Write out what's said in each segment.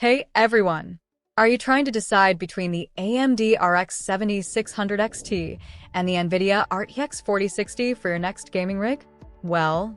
Hey everyone! Are you trying to decide between the AMD RX 7600 XT and the NVIDIA RTX 4060 for your next gaming rig? Well,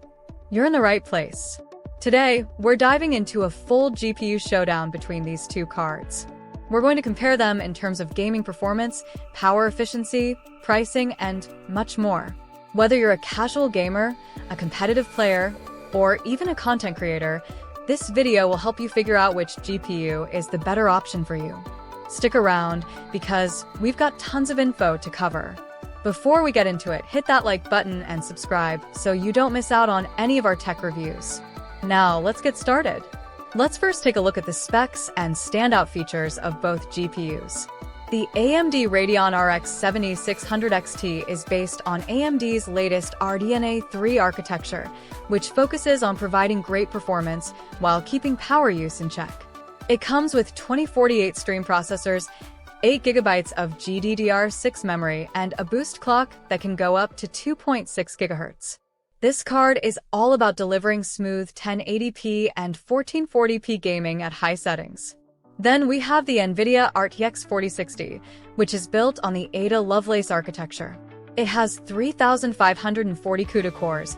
you're in the right place. Today, we're diving into a full GPU showdown between these two cards. We're going to compare them in terms of gaming performance, power efficiency, pricing, and much more. Whether you're a casual gamer, a competitive player, or even a content creator, this video will help you figure out which GPU is the better option for you. Stick around because we've got tons of info to cover. Before we get into it, hit that like button and subscribe so you don't miss out on any of our tech reviews. Now, let's get started. Let's first take a look at the specs and standout features of both GPUs. The AMD Radeon RX 7600 XT is based on AMD's latest RDNA 3 architecture, which focuses on providing great performance while keeping power use in check. It comes with 2048 stream processors, 8GB of GDDR6 memory, and a boost clock that can go up to 2.6 GHz. This card is all about delivering smooth 1080p and 1440p gaming at high settings. Then we have the NVIDIA RTX 4060, which is built on the Ada Lovelace architecture. It has 3,540 CUDA cores,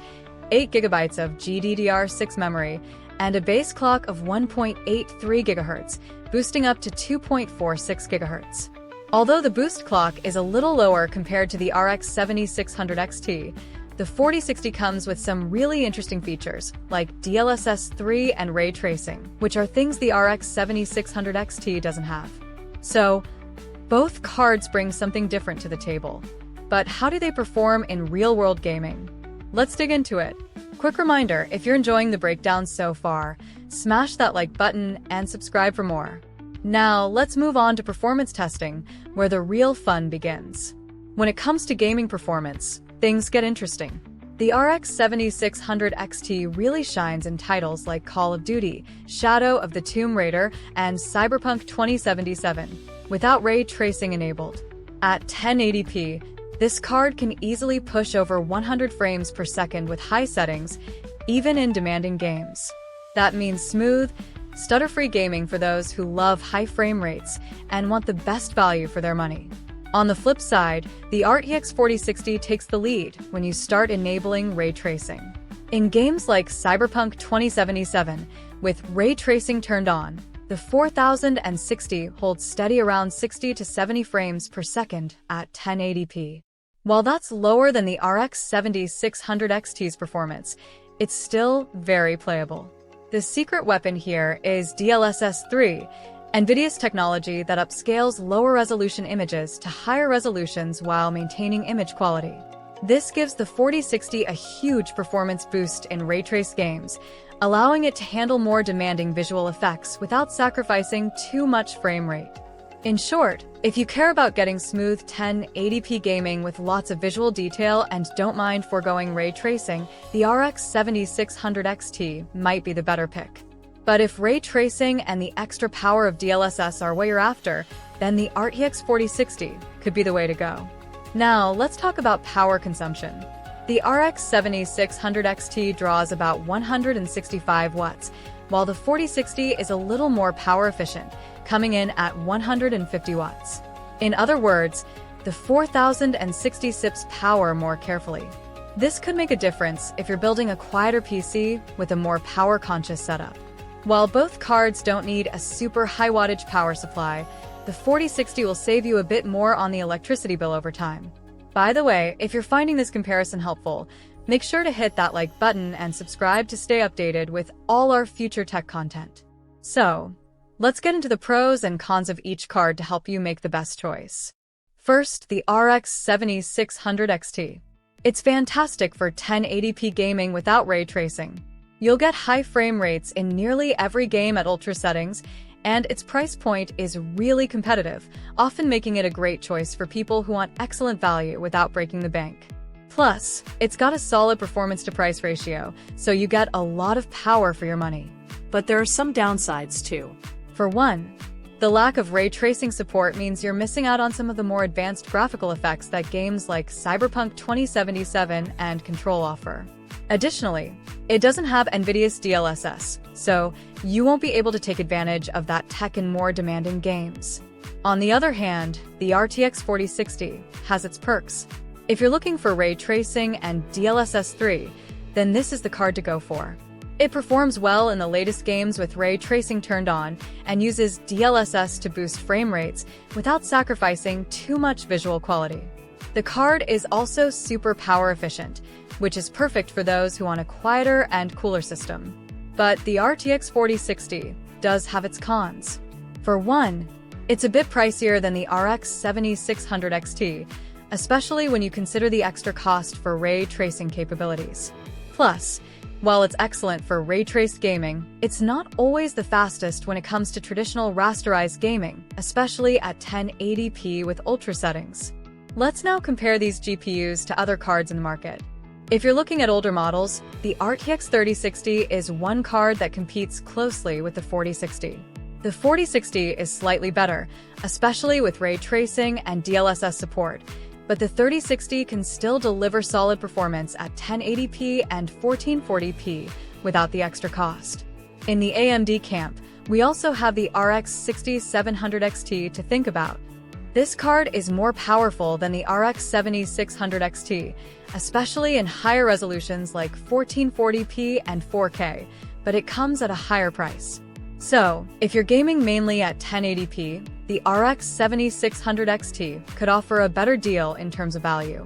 8GB of GDDR6 memory, and a base clock of 1.83 GHz, boosting up to 2.46 GHz. Although the boost clock is a little lower compared to the RX 7600 XT, the 4060 comes with some really interesting features, like DLSS 3 and ray tracing, which are things the RX 7600 XT doesn't have. So, both cards bring something different to the table. But how do they perform in real-world gaming? Let's dig into it. Quick reminder, if you're enjoying the breakdown so far, smash that like button and subscribe for more. Now, let's move on to performance testing, where the real fun begins. When it comes to gaming performance, things get interesting. The RX 7600 XT really shines in titles like Call of Duty, Shadow of the Tomb Raider, and Cyberpunk 2077, without ray tracing enabled. At 1080p, this card can easily push over 100 frames per second with high settings, even in demanding games. That means smooth, stutter-free gaming for those who love high frame rates and want the best value for their money. On the flip side, the RTX 4060 takes the lead when you start enabling ray tracing. In games like Cyberpunk 2077, with ray tracing turned on, the 4060 holds steady around 60 to 70 frames per second at 1080p. While that's lower than the RX 7600 XT's performance, it's still very playable. The secret weapon here is DLSS 3, NVIDIA's technology that upscales lower-resolution images to higher resolutions while maintaining image quality. This gives the 4060 a huge performance boost in ray-traced games, allowing it to handle more demanding visual effects without sacrificing too much frame rate. In short, if you care about getting smooth 1080p gaming with lots of visual detail and don't mind foregoing ray tracing, the RX 7600 XT might be the better pick. But if ray tracing and the extra power of DLSS are what you're after, then the RTX 4060 could be the way to go. Now, let's talk about power consumption. The RX 7600 XT draws about 165 watts, while the 4060 is a little more power efficient, coming in at 150 watts. In other words, the 4060 sips power more carefully. This could make a difference if you're building a quieter PC with a more power-conscious setup. While both cards don't need a super high-wattage power supply, the 4060 will save you a bit more on the electricity bill over time. By the way, if you're finding this comparison helpful, make sure to hit that like button and subscribe to stay updated with all our future tech content. So, let's get into the pros and cons of each card to help you make the best choice. First, the RX 7600 XT. It's fantastic for 1080p gaming without ray tracing. You'll get high frame rates in nearly every game at ultra settings, and its price point is really competitive, often making it a great choice for people who want excellent value without breaking the bank. Plus, it's got a solid performance-to-price ratio, so you get a lot of power for your money. But there are some downsides too. For one, The lack of ray tracing support means you're missing out on some of the more advanced graphical effects that games like Cyberpunk 2077 and Control offer. Additionally, it doesn't have NVIDIA's DLSS, so you won't be able to take advantage of that tech in more demanding games. On the other hand, the RTX 4060 has its perks. If you're looking for ray tracing and DLSS 3, then this is the card to go for. It performs well in the latest games with ray tracing turned on and uses DLSS to boost frame rates without sacrificing too much visual quality. The card is also super power efficient, which is perfect for those who want a quieter and cooler system. But the RTX 4060 does have its cons. For one, it's a bit pricier than the RX 7600 XT, especially when you consider the extra cost for ray tracing capabilities. Plus, while it's excellent for ray-traced gaming, it's not always the fastest when it comes to traditional rasterized gaming, especially at 1080p with ultra settings. Let's now compare these GPUs to other cards in the market. If you're looking at older models, the RTX 3060 is one card that competes closely with the 4060. The 4060 is slightly better, especially with ray tracing and DLSS support, but the 3060 can still deliver solid performance at 1080p and 1440p without the extra cost. In the AMD camp, we also have the RX 6700 XT to think about. This card is more powerful than the RX 7600 XT, especially in higher resolutions like 1440p and 4K, but it comes at a higher price. So, if you're gaming mainly at 1080p, the RX 7600 XT could offer a better deal in terms of value.